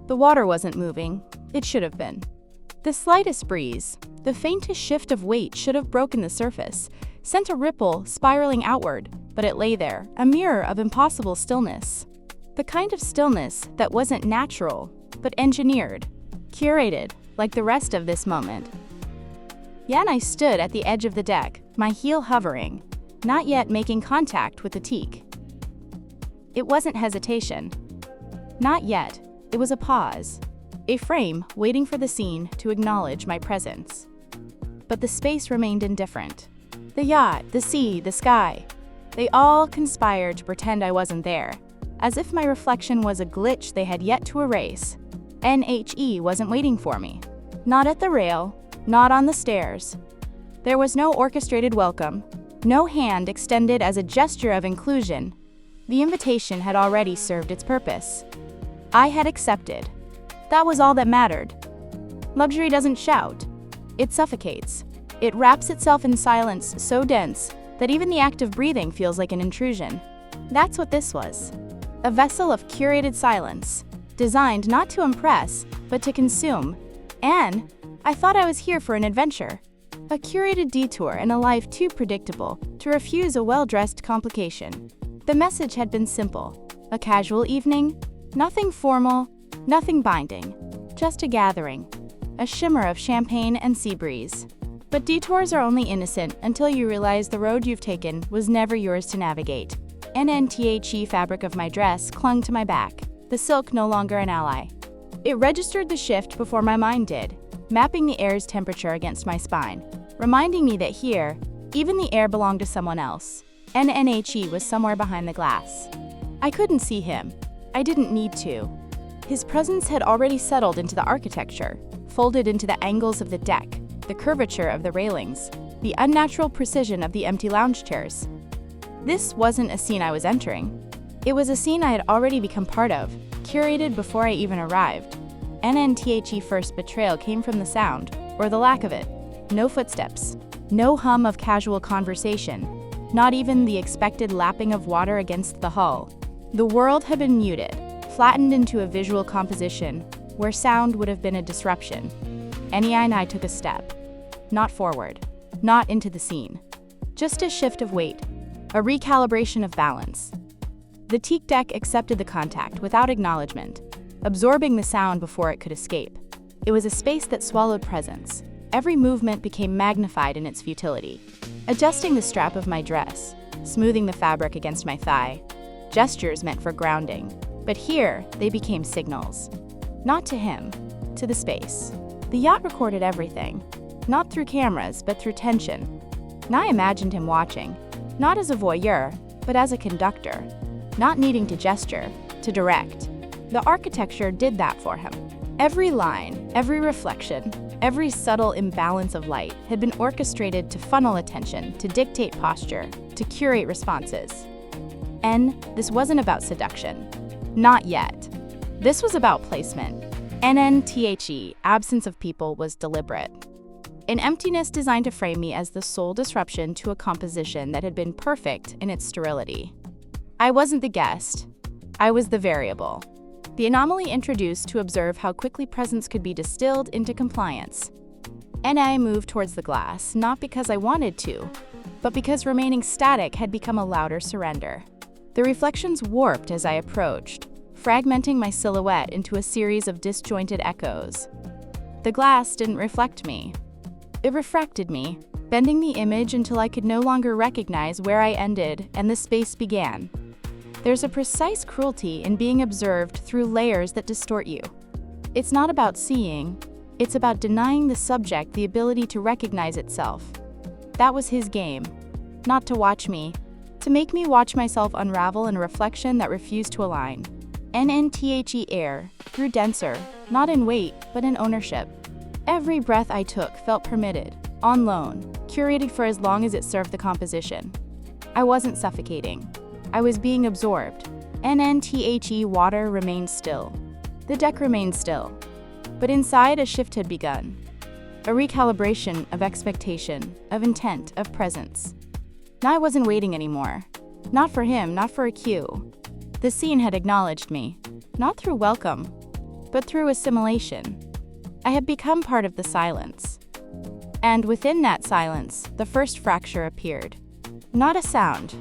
The water wasn't moving. It should have been. The slightest breeze, the faintest shift of weight should have broken the surface, sent a ripple spiraling outward, but it lay there, a mirror of impossible stillness. The kind of stillness that wasn't natural, but engineered, curated, like the rest of this moment. Yet I stood at the edge of the deck, my heel hovering, not yet making contact with the teak. It wasn't hesitation. Not yet. It was a pause. A frame waiting for the scene to acknowledge my presence. But the space remained indifferent. The yacht, the sea, the sky, they all conspired to pretend I wasn't there, as if my reflection was a glitch they had yet to erase. NHE wasn't waiting for me. Not at the rail, not on the stairs. There was no orchestrated welcome, no hand extended as a gesture of inclusion. The invitation had already served its purpose. I had accepted. That was all that mattered. Luxury doesn't shout. It suffocates. It wraps itself in silence so dense that even the act of breathing feels like an intrusion. That's what this was. A vessel of curated silence, designed not to impress, but to consume. And I thought I was here for an adventure. A curated detour in a life too predictable to refuse a well-dressed complication. The message had been simple. A casual evening, nothing formal, nothing binding, just a gathering, a shimmer of champagne and sea breeze. But detours are only innocent until you realize the road you've taken was never yours to navigate. NNTHE fabric of my dress clung to my back, the silk no longer an ally. It registered the shift before my mind did, mapping the air's temperature against my spine, reminding me that here, even the air belonged to someone else. NNHE was somewhere behind the glass. I couldn't see him. I didn't need to. His presence had already settled into the architecture, folded into the angles of the deck, the curvature of the railings, the unnatural precision of the empty lounge chairs. This wasn't a scene I was entering. It was a scene I had already become part of, curated before I even arrived. NNTHE first betrayal came from the sound, or the lack of it. No footsteps, no hum of casual conversation, not even the expected lapping of water against the hull. The world had been muted, flattened into a visual composition where sound would have been a disruption. Annie and I took a step. Not forward, not into the scene. Just a shift of weight, a recalibration of balance. The teak deck accepted the contact without acknowledgement, absorbing the sound before it could escape. It was a space that swallowed presence. Every movement became magnified in its futility. Adjusting the strap of my dress, smoothing the fabric against my thigh. Gestures meant for grounding, but here they became signals. Not to him, to the space. The yacht recorded everything, not through cameras, but through tension. And I imagined him watching, not as a voyeur, but as a conductor, not needing to gesture, to direct. The architecture did that for him. Every line, every reflection, every subtle imbalance of light had been orchestrated to funnel attention, to dictate posture, to curate responses. And this wasn't about seduction. Not yet. This was about placement. NNTHE, absence of people, was deliberate. An emptiness designed to frame me as the sole disruption to a composition that had been perfect in its sterility. I wasn't the guest. I was the variable. The anomaly introduced to observe how quickly presence could be distilled into compliance. And I moved towards the glass, not because I wanted to, but because remaining static had become a louder surrender. The reflections warped as I approached, fragmenting my silhouette into a series of disjointed echoes. The glass didn't reflect me. It refracted me, bending the image until I could no longer recognize where I ended and the space began. There's a precise cruelty in being observed through layers that distort you. It's not about seeing, it's about denying the subject the ability to recognize itself. That was his game. Not to watch me, to make me watch myself unravel in a reflection that refused to align. NNTHE air grew denser, not in weight, but in ownership. Every breath I took felt permitted, on loan, curated for as long as it served the composition. I wasn't suffocating. I was being absorbed. NNTHE water remained still. The deck remained still. But inside, a shift had begun. A recalibration of expectation, of intent, of presence. Now I wasn't waiting anymore. Not for him, not for a cue. The scene had acknowledged me, not through welcome, but through assimilation. I had become part of the silence. And within that silence, the first fracture appeared. Not a sound,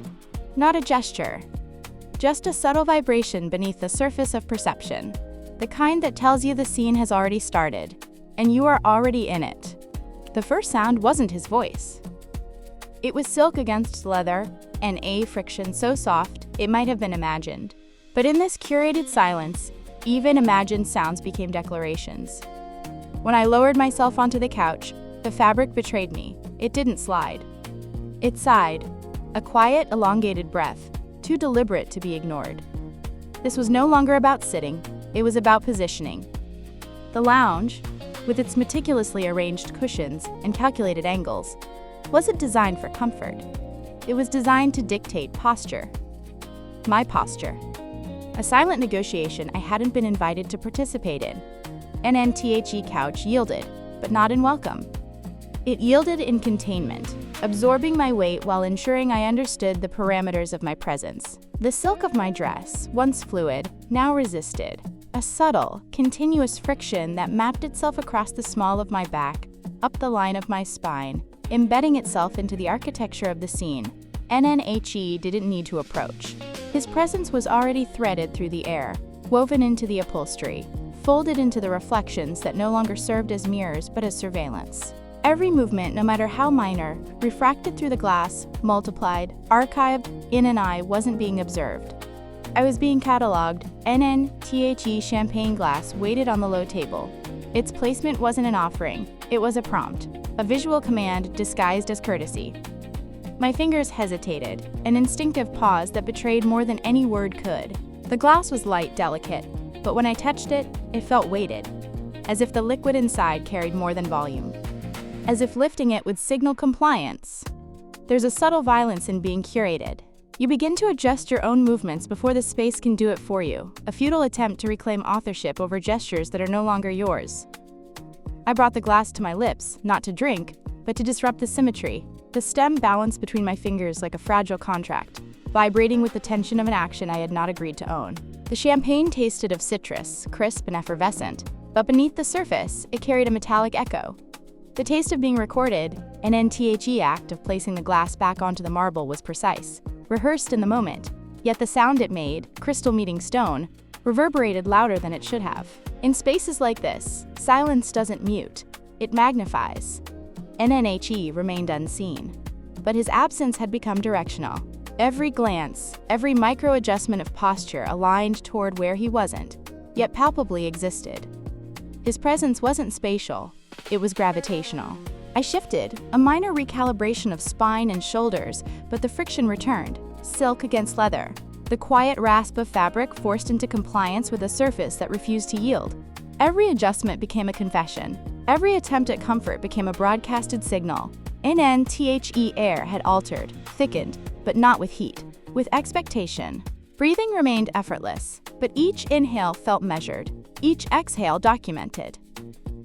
not a gesture, just a subtle vibration beneath the surface of perception, the kind that tells you the scene has already started, and you are already in it. The first sound wasn't his voice. It was silk against leather, and a friction so soft it might have been imagined. But in this curated silence, even imagined sounds became declarations. When I lowered myself onto the couch, the fabric betrayed me. It didn't slide. It sighed, a quiet, elongated breath, too deliberate to be ignored. This was no longer about sitting, it was about positioning. The lounge, with its meticulously arranged cushions and calculated angles, wasn't designed for comfort. It was designed to dictate posture. My posture. A silent negotiation I hadn't been invited to participate in. An NTHE couch yielded, but not in welcome. It yielded in containment, absorbing my weight while ensuring I understood the parameters of my presence. The silk of my dress, once fluid, now resisted. A subtle, continuous friction that mapped itself across the small of my back, up the line of my spine, embedding itself into the architecture of the scene. NNHE didn't need to approach. His presence was already threaded through the air, woven into the upholstery, folded into the reflections that no longer served as mirrors but as surveillance. Every movement, no matter how minor, refracted through the glass, multiplied, archived, in an eye wasn't being observed. I was being catalogued. NNTHE champagne glass waited on the low table. Its placement wasn't an offering, it was a prompt, a visual command disguised as courtesy. My fingers hesitated, an instinctive pause that betrayed more than any word could. The glass was light, delicate, but when I touched it, it felt weighted, as if the liquid inside carried more than volume, as if lifting it would signal compliance. There's a subtle violence in being curated. You begin to adjust your own movements before the space can do it for you, a futile attempt to reclaim authorship over gestures that are no longer yours. I brought the glass to my lips, not to drink, but to disrupt the symmetry. The stem balanced between my fingers like a fragile contract, vibrating with the tension of an action I had not agreed to own. The champagne tasted of citrus, crisp and effervescent, but beneath the surface, it carried a metallic echo. The taste of being recorded, an NTHE act of placing the glass back onto the marble, was precise, rehearsed in the moment, yet the sound it made, crystal meeting stone, reverberated louder than it should have. In spaces like this, silence doesn't mute, it magnifies. NNHE remained unseen, but his absence had become directional. Every glance, every micro-adjustment of posture aligned toward where he wasn't, yet palpably existed. His presence wasn't spatial, it was gravitational. I shifted, a minor recalibration of spine and shoulders, but the friction returned, silk against leather. The quiet rasp of fabric forced into compliance with a surface that refused to yield. Every adjustment became a confession. Every attempt at comfort became a broadcasted signal. NNTHE air had altered, thickened, but not with heat, with expectation. Breathing remained effortless, but each inhale felt measured, each exhale documented.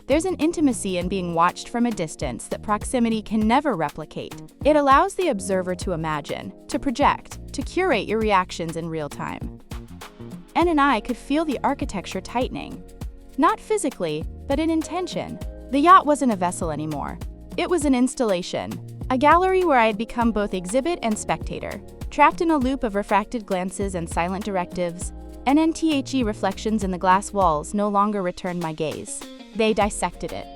There's an intimacy in being watched from a distance that proximity can never replicate. It allows the observer to imagine, to project, to curate your reactions in real time. N and I could feel the architecture tightening. Not physically, but in intention. The yacht wasn't a vessel anymore. It was an installation, a gallery where I had become both exhibit and spectator, trapped in a loop of refracted glances and silent directives. NNTHE reflections in the glass walls no longer returned my gaze. They dissected it.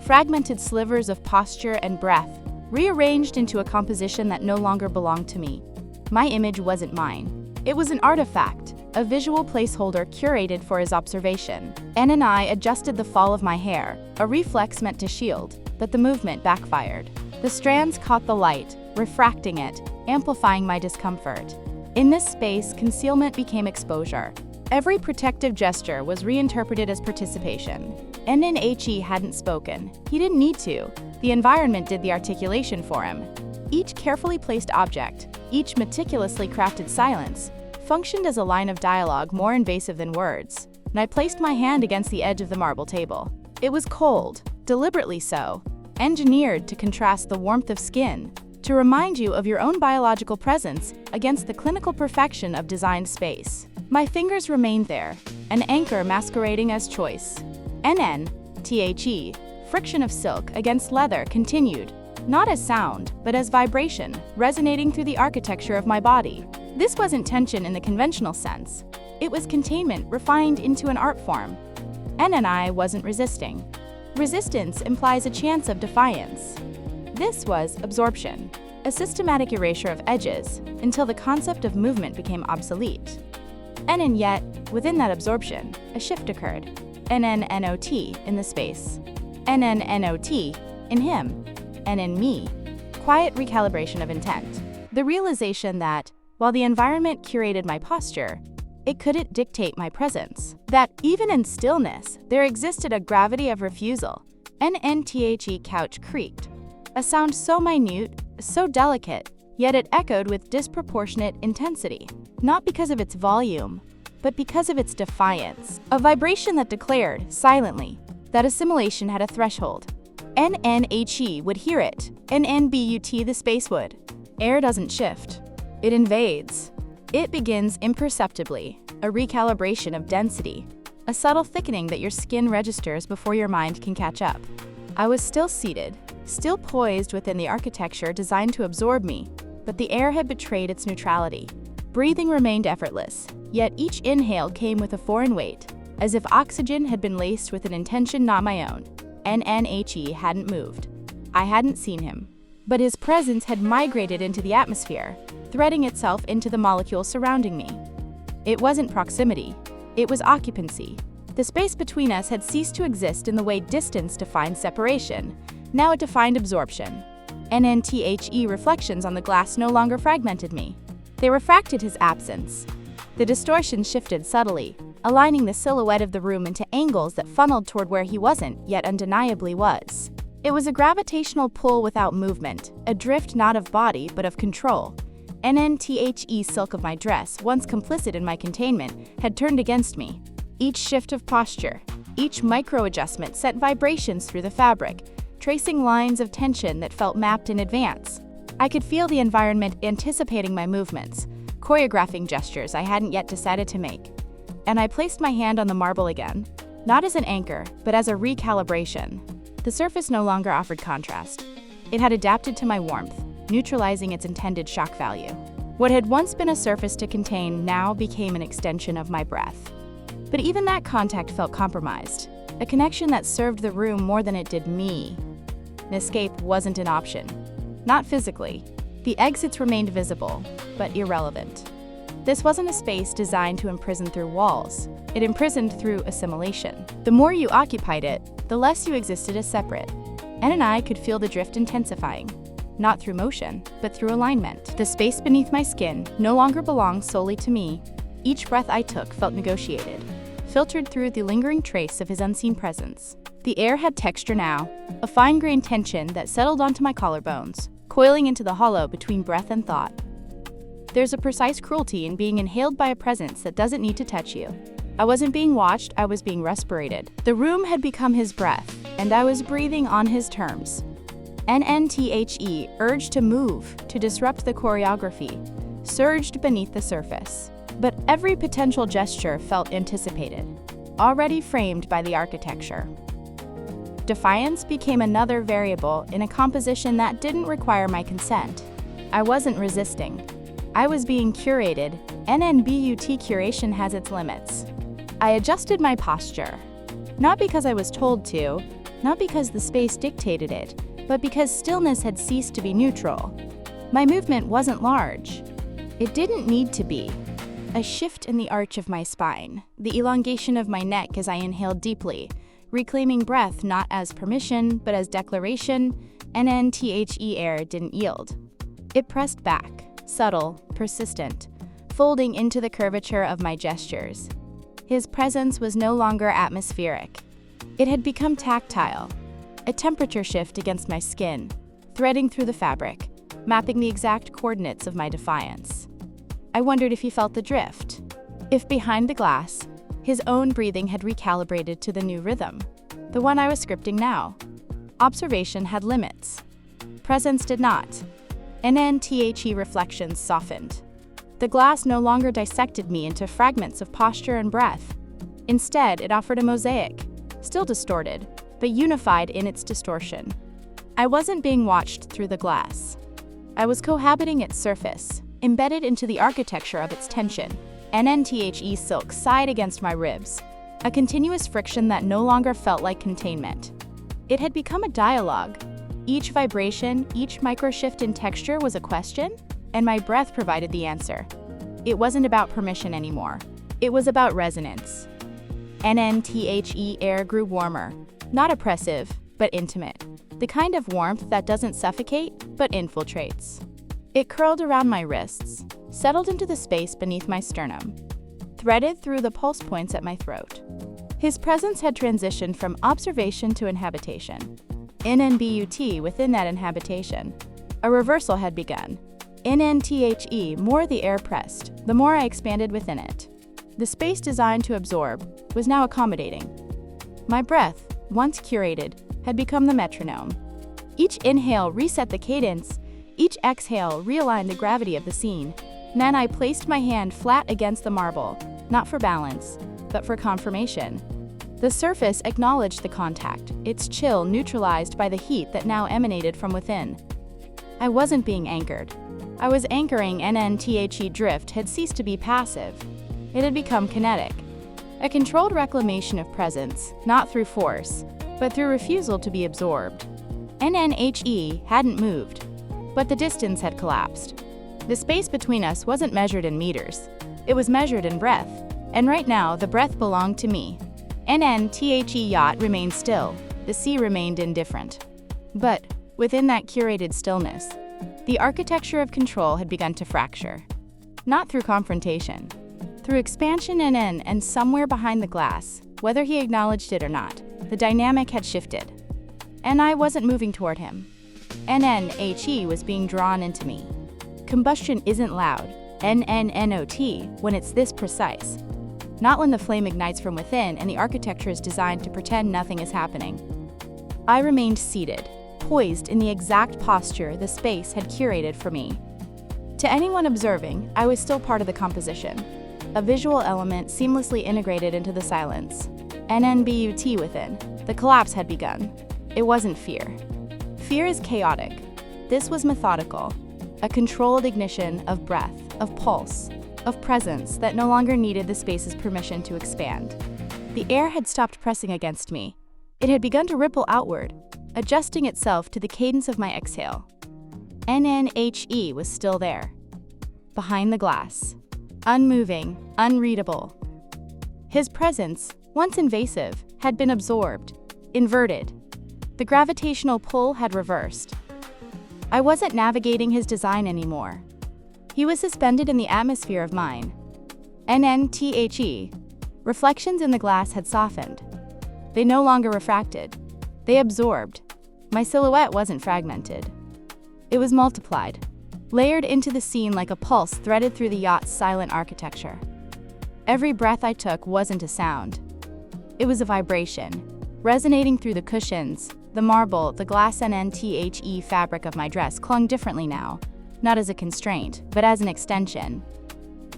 Fragmented slivers of posture and breath, rearranged into a composition that no longer belonged to me. My image wasn't mine. It was an artifact, a visual placeholder curated for his observation. N and I adjusted the fall of my hair, a reflex meant to shield, but the movement backfired. The strands caught the light, refracting it, amplifying my discomfort. In this space, concealment became exposure. Every protective gesture was reinterpreted as participation. NNHE hadn't spoken. He didn't need to. The environment did the articulation for him. Each carefully placed object, each meticulously crafted silence, functioned as a line of dialogue more invasive than words, and I placed my hand against the edge of the marble table. It was cold, deliberately so, engineered to contrast the warmth of skin, to remind you of your own biological presence against the clinical perfection of designed space. My fingers remained there, an anchor masquerading as choice. NN, friction of silk against leather continued, not as sound, but as vibration, resonating through the architecture of my body. This wasn't tension in the conventional sense. It was containment refined into an art form. I wasn't resisting. Resistance implies a chance of defiance. This was absorption, a systematic erasure of edges until the concept of movement became obsolete. And yet, within that absorption, a shift occurred. NNNOT in the space. NNNOT in him. And in me. Quiet recalibration of intent. The realization that, while the environment curated my posture, it couldn't dictate my presence. That even in stillness, there existed a gravity of refusal. NNTHE couch creaked. A sound so minute, so delicate, yet it echoed with disproportionate intensity. Not because of its volume, but because of its defiance. A vibration that declared, silently, that assimilation had a threshold. NNHE would hear it. NNBUT the space would. Air doesn't shift. It invades. It begins imperceptibly, a recalibration of density, a subtle thickening that your skin registers before your mind can catch up. I was still seated, still poised within the architecture designed to absorb me, but the air had betrayed its neutrality. Breathing remained effortless, yet each inhale came with a foreign weight, as if oxygen had been laced with an intention not my own. NNHE hadn't moved. I hadn't seen him, but his presence had migrated into the atmosphere, threading itself into the molecules surrounding me. It wasn't proximity, it was occupancy. The space between us had ceased to exist in the way distance defines separation. Now it defined absorption. NNTHE reflections on the glass no longer fragmented me. They refracted his absence. The distortion shifted subtly, aligning the silhouette of the room into angles that funneled toward where he wasn't, yet undeniably was. It was a gravitational pull without movement, a drift not of body but of control. NNTHE silk of my dress, once complicit in my containment, had turned against me. Each shift of posture, each micro-adjustment sent vibrations through the fabric, tracing lines of tension that felt mapped in advance. I could feel the environment anticipating my movements, choreographing gestures I hadn't yet decided to make. And I placed my hand on the marble again, not as an anchor, but as a recalibration. The surface no longer offered contrast. It had adapted to my warmth, neutralizing its intended shock value. What had once been a surface to contain now became an extension of my breath. But even that contact felt compromised, a connection that served the room more than it did me. An escape wasn't an option. Not physically. The exits remained visible, but irrelevant. This wasn't a space designed to imprison through walls. It imprisoned through assimilation. The more you occupied it, the less you existed as separate. And I could feel the drift intensifying. Not through motion, but through alignment. The space beneath my skin no longer belonged solely to me. Each breath I took felt negotiated, filtered through the lingering trace of his unseen presence. The air had texture now, a fine-grained tension that settled onto my collarbones, coiling into the hollow between breath and thought. There's a precise cruelty in being inhaled by a presence that doesn't need to touch you. I wasn't being watched, I was being respirated. The room had become his breath, and I was breathing on his terms. NNTHE urged to move, to disrupt the choreography, surged beneath the surface. But every potential gesture felt anticipated, already framed by the architecture. Defiance became another variable in a composition that didn't require my consent. I wasn't resisting. I was being curated. NNBUT curation has its limits. I adjusted my posture. Not because I was told to, not because the space dictated it, but because stillness had ceased to be neutral. My movement wasn't large. It didn't need to be. A shift in the arch of my spine, the elongation of my neck as I inhaled deeply, reclaiming breath not as permission, but as declaration. NNTHE air didn't yield. It pressed back, subtle, persistent, folding into the curvature of my gestures. His presence was no longer atmospheric. It had become tactile, a temperature shift against my skin, threading through the fabric, mapping the exact coordinates of my defiance. I wondered if he felt the drift, if behind the glass, his own breathing had recalibrated to the new rhythm, the one I was scripting now. Observation had limits. Presence did not. NNTHE reflections softened. The glass no longer dissected me into fragments of posture and breath. Instead, it offered a mosaic, still distorted, but unified in its distortion. I wasn't being watched through the glass. I was cohabiting its surface, embedded into the architecture of its tension. NNTHE silk sighed against my ribs, a continuous friction that no longer felt like containment. It had become a dialogue. Each vibration, each microshift in texture was a question, and my breath provided the answer. It wasn't about permission anymore. It was about resonance. NNTHE air grew warmer, not oppressive, but intimate. The kind of warmth that doesn't suffocate, but infiltrates. It curled around my wrists, settled into the space beneath my sternum, threaded through the pulse points at my throat. His presence had transitioned from observation to inhabitation. NNBUT within that inhabitation. A reversal had begun. NNTHE, more the air pressed, the more I expanded within it. The space designed to absorb was now accommodating. My breath, once curated, had become the metronome. Each inhale reset the cadence, each exhale realigned the gravity of the scene. Then I placed my hand flat against the marble, not for balance, but for confirmation. The surface acknowledged the contact, its chill neutralized by the heat that now emanated from within. I wasn't being anchored. I was anchoring. NNTHE drift had ceased to be passive. It had become kinetic. A controlled reclamation of presence, not through force, but through refusal to be absorbed. NNHE hadn't moved, but the distance had collapsed. The space between us wasn't measured in meters. It was measured in breath, and right now the breath belonged to me. NNTHE yacht remained still. The sea remained indifferent. But within that curated stillness, the architecture of control had begun to fracture. Not through confrontation, through expansion. And somewhere behind the glass, whether he acknowledged it or not, the dynamic had shifted. And I wasn't moving toward him. NNHE was being drawn into me. Combustion isn't loud, NNNOT, when it's this precise. Not when the flame ignites from within and the architecture is designed to pretend nothing is happening. I remained seated, poised in the exact posture the space had curated for me. To anyone observing, I was still part of the composition, a visual element seamlessly integrated into the silence. NNBUT within. The collapse had begun. It wasn't fear. Fear is chaotic. This was methodical, a controlled ignition of breath, of pulse, of presence that no longer needed the space's permission to expand. The air had stopped pressing against me. It had begun to ripple outward, adjusting itself to the cadence of my exhale. NNHE was still there, behind the glass, unmoving, unreadable. His presence, once invasive, had been absorbed, inverted. The gravitational pull had reversed. I wasn't navigating his design anymore. He was suspended in the atmosphere of mine. NNTHE. Reflections in the glass had softened. They no longer refracted. They absorbed. My silhouette wasn't fragmented. It was multiplied, layered into the scene like a pulse threaded through the yacht's silent architecture. Every breath I took wasn't a sound. It was a vibration, resonating through the cushions, the marble, the glass. NNTHE fabric of my dress clung differently now, not as a constraint, but as an extension.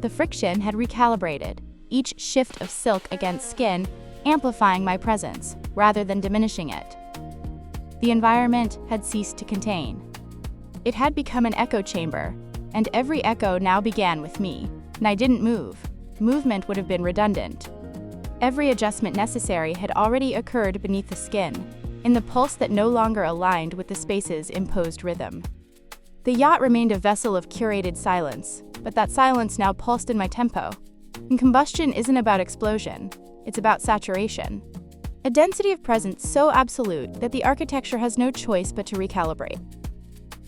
The friction had recalibrated, each shift of silk against skin amplifying my presence rather than diminishing it. The environment had ceased to contain. It had become an echo chamber, and every echo now began with me, and I didn't move. Movement would have been redundant. Every adjustment necessary had already occurred beneath the skin, in the pulse that no longer aligned with the space's imposed rhythm. The yacht remained a vessel of curated silence, but that silence now pulsed in my tempo. And combustion isn't about explosion, it's about saturation. A density of presence so absolute that the architecture has no choice but to recalibrate.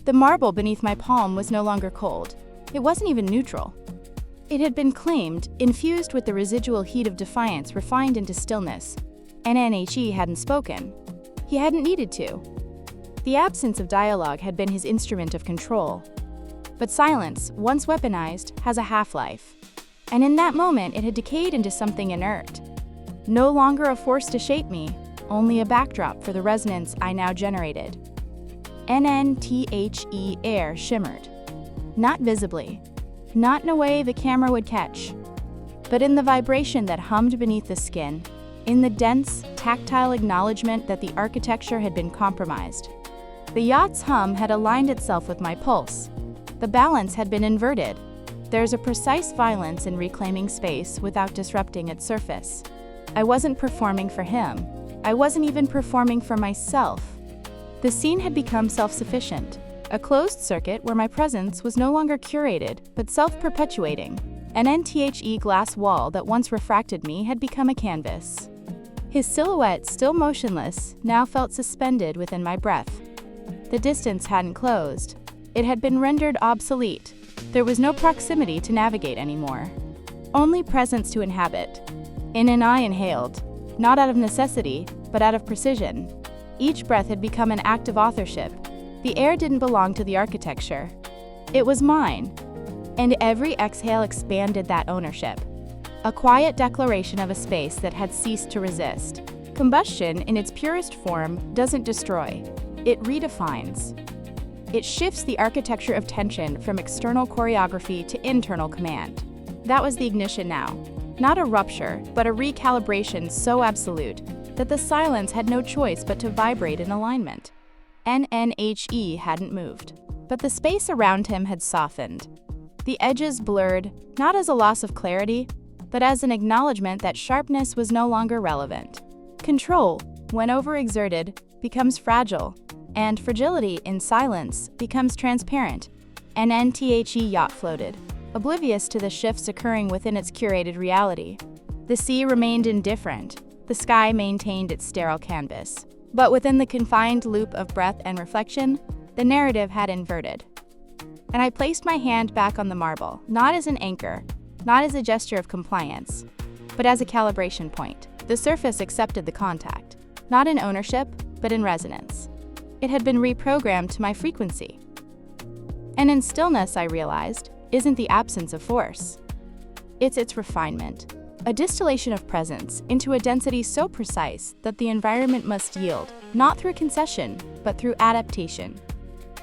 The marble beneath my palm was no longer cold. It wasn't even neutral. It had been claimed, infused with the residual heat of defiance refined into stillness. NNHE hadn't spoken. He hadn't needed to. The absence of dialogue had been his instrument of control. But silence, once weaponized, has a half-life. And in that moment, it had decayed into something inert. No longer a force to shape me, only a backdrop for the resonance I now generated. NNTHE air shimmered. Not visibly, not in a way the camera would catch, but in the vibration that hummed beneath the skin, in the dense, tactile acknowledgement that the architecture had been compromised. The yacht's hum had aligned itself with my pulse. The balance had been inverted. There's a precise violence in reclaiming space without disrupting its surface. I wasn't performing for him. I wasn't even performing for myself. The scene had become self-sufficient, a closed circuit where my presence was no longer curated, but self-perpetuating. An NTHE glass wall that once refracted me had become a canvas. His silhouette, still motionless, now felt suspended within my breath. The distance hadn't closed. It had been rendered obsolete. There was no proximity to navigate anymore. Only presence to inhabit. In and I inhaled, not out of necessity, but out of precision. Each breath had become an act of authorship. The air didn't belong to the architecture. It was mine. And every exhale expanded that ownership. A quiet declaration of a space that had ceased to resist. Combustion, in its purest form, doesn't destroy. It redefines. It shifts the architecture of tension from external choreography to internal command. That was the ignition now. Not a rupture, but a recalibration so absolute that the silence had no choice but to vibrate in alignment. NNHE hadn't moved, but the space around him had softened. The edges blurred, not as a loss of clarity, but as an acknowledgement that sharpness was no longer relevant. Control, when overexerted, becomes fragile, and fragility in silence becomes transparent. An NTHE yacht floated, oblivious to the shifts occurring within its curated reality. The sea remained indifferent. The sky maintained its sterile canvas. But within the confined loop of breath and reflection, the narrative had inverted. And I placed my hand back on the marble, not as an anchor, not as a gesture of compliance, but as a calibration point. The surface accepted the contact, not in ownership, but in resonance. It had been reprogrammed to my frequency. And in stillness, I realized, isn't the absence of force. It's its refinement, a distillation of presence into a density so precise that the environment must yield, not through concession, but through adaptation.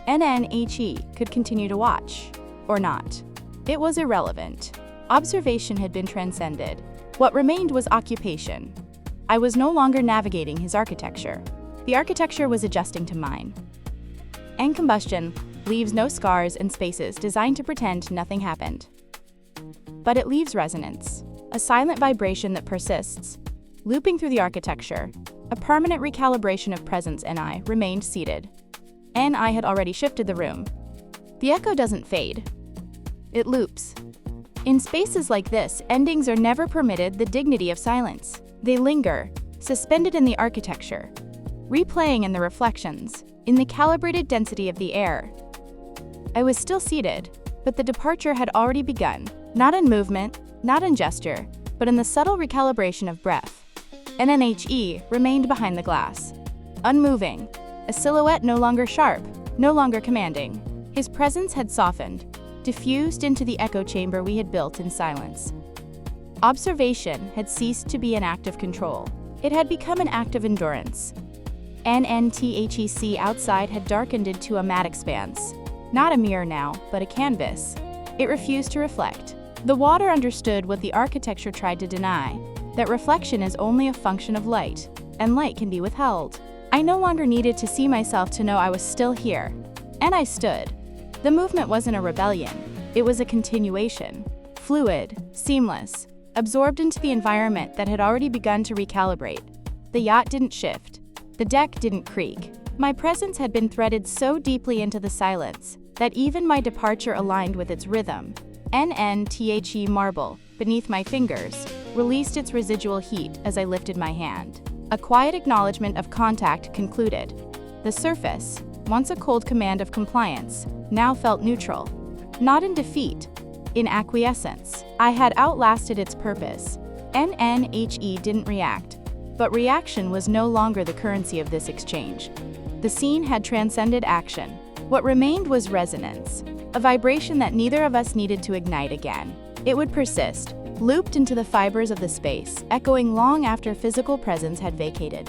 NNHE could continue to watch, or not. It was irrelevant. Observation had been transcended. What remained was occupation. I was no longer navigating his architecture. The architecture was adjusting to mine. And combustion leaves no scars and spaces designed to pretend nothing happened. But it leaves resonance, a silent vibration that persists, looping through the architecture. A permanent recalibration of presence, and I remained seated. And I had already shifted the room. The echo doesn't fade. It loops. In spaces like this, endings are never permitted the dignity of silence. They linger, suspended in the architecture, replaying in the reflections, in the calibrated density of the air. I was still seated, but the departure had already begun, not in movement, not in gesture, but in the subtle recalibration of breath. NNHE remained behind the glass, unmoving, a silhouette no longer sharp, no longer commanding. His presence had softened, diffused into the echo chamber we had built in silence. Observation had ceased to be an act of control. It had become an act of endurance. NNTHEC outside had darkened into a matte expanse. Not a mirror now, but a canvas. It refused to reflect. The water understood what the architecture tried to deny, that reflection is only a function of light, and light can be withheld. I no longer needed to see myself to know I was still here. And I stood. The movement wasn't a rebellion. It was a continuation. Fluid, seamless, absorbed into the environment that had already begun to recalibrate. The yacht didn't shift. The deck didn't creak. My presence had been threaded so deeply into the silence that even my departure aligned with its rhythm. NNTHE marble, beneath my fingers, released its residual heat as I lifted my hand. A quiet acknowledgement of contact concluded. The surface, once a cold command of compliance, now felt neutral. Not in defeat, in acquiescence. I had outlasted its purpose. NNHE didn't react, but reaction was no longer the currency of this exchange. The scene had transcended action. What remained was resonance, a vibration that neither of us needed to ignite again. It would persist, looped into the fibers of the space, echoing long after physical presence had vacated.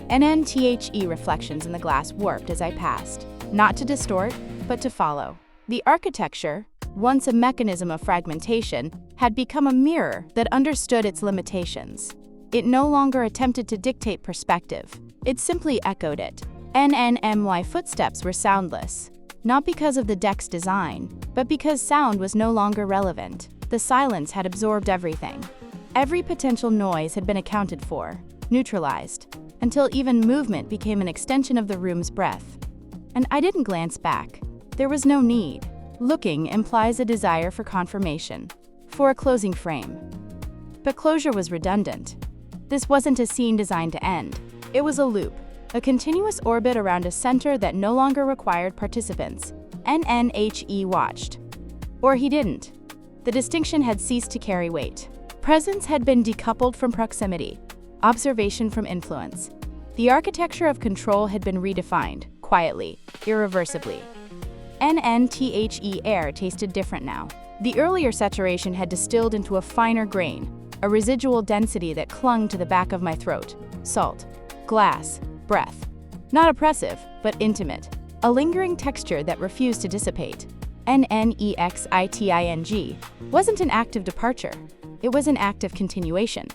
NNTHE reflections in the glass warped as I passed, not to distort, but to follow. The architecture, once a mechanism of fragmentation, had become a mirror that understood its limitations. It no longer attempted to dictate perspective. It simply echoed it. NNMY footsteps were soundless, not because of the deck's design, but because sound was no longer relevant. The silence had absorbed everything. Every potential noise had been accounted for, neutralized, until even movement became an extension of the room's breath. And I didn't glance back. There was no need. Looking implies a desire for confirmation, for a closing frame. But closure was redundant. This wasn't a scene designed to end. It was a loop, a continuous orbit around a center that no longer required participants. NNHE watched. Or he didn't. The distinction had ceased to carry weight. Presence had been decoupled from proximity, observation from influence. The architecture of control had been redefined, quietly, irreversibly. NNTHE air tasted different now. The earlier saturation had distilled into a finer grain, a residual density that clung to the back of my throat. Salt, glass, breath. Not oppressive, but intimate. A lingering texture that refused to dissipate. NNEXITING wasn't an act of departure. It was an act of continuation.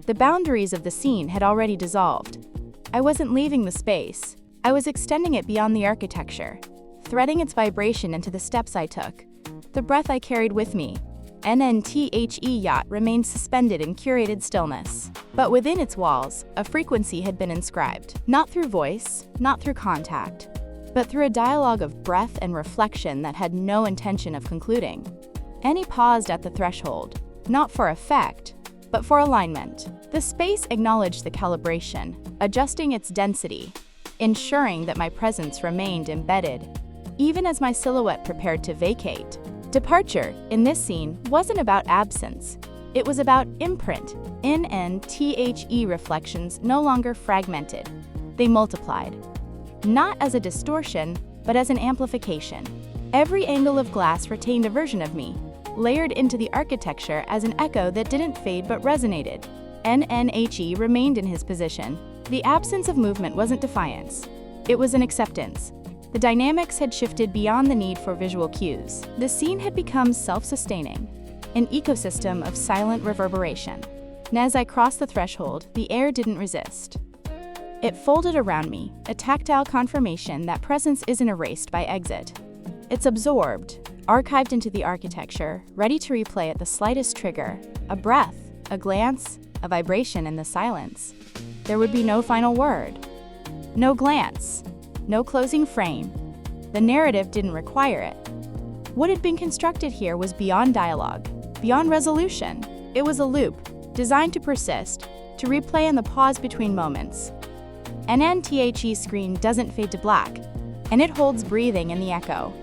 The boundaries of the scene had already dissolved. I wasn't leaving the space. I was extending it beyond the architecture, threading its vibration into the steps I took, the breath I carried with me. NNTHE Yacht remained suspended in curated stillness. But within its walls, a frequency had been inscribed, not through voice, not through contact, but through a dialogue of breath and reflection that had no intention of concluding. Annie paused at the threshold, not for effect, but for alignment. The space acknowledged the calibration, adjusting its density, ensuring that my presence remained embedded, even as my silhouette prepared to vacate. Departure, in this scene, wasn't about absence. It was about imprint. NNTHE reflections no longer fragmented. They multiplied. Not as a distortion, but as an amplification. Every angle of glass retained a version of me, layered into the architecture as an echo that didn't fade but resonated. NNHE remained in his position. The absence of movement wasn't defiance. It was an acceptance. The dynamics had shifted beyond the need for visual cues. The scene had become self-sustaining, an ecosystem of silent reverberation. And as I crossed the threshold, the air didn't resist. It folded around me, a tactile confirmation that presence isn't erased by exit. It's absorbed, archived into the architecture, ready to replay at the slightest trigger, a breath, a glance, a vibration in the silence. There would be no final word, no glance, no closing frame. The narrative didn't require it. What had been constructed here was beyond dialogue, beyond resolution. It was a loop, designed to persist, to replay in the pause between moments. An NTHE screen doesn't fade to black, and it holds breathing in the echo.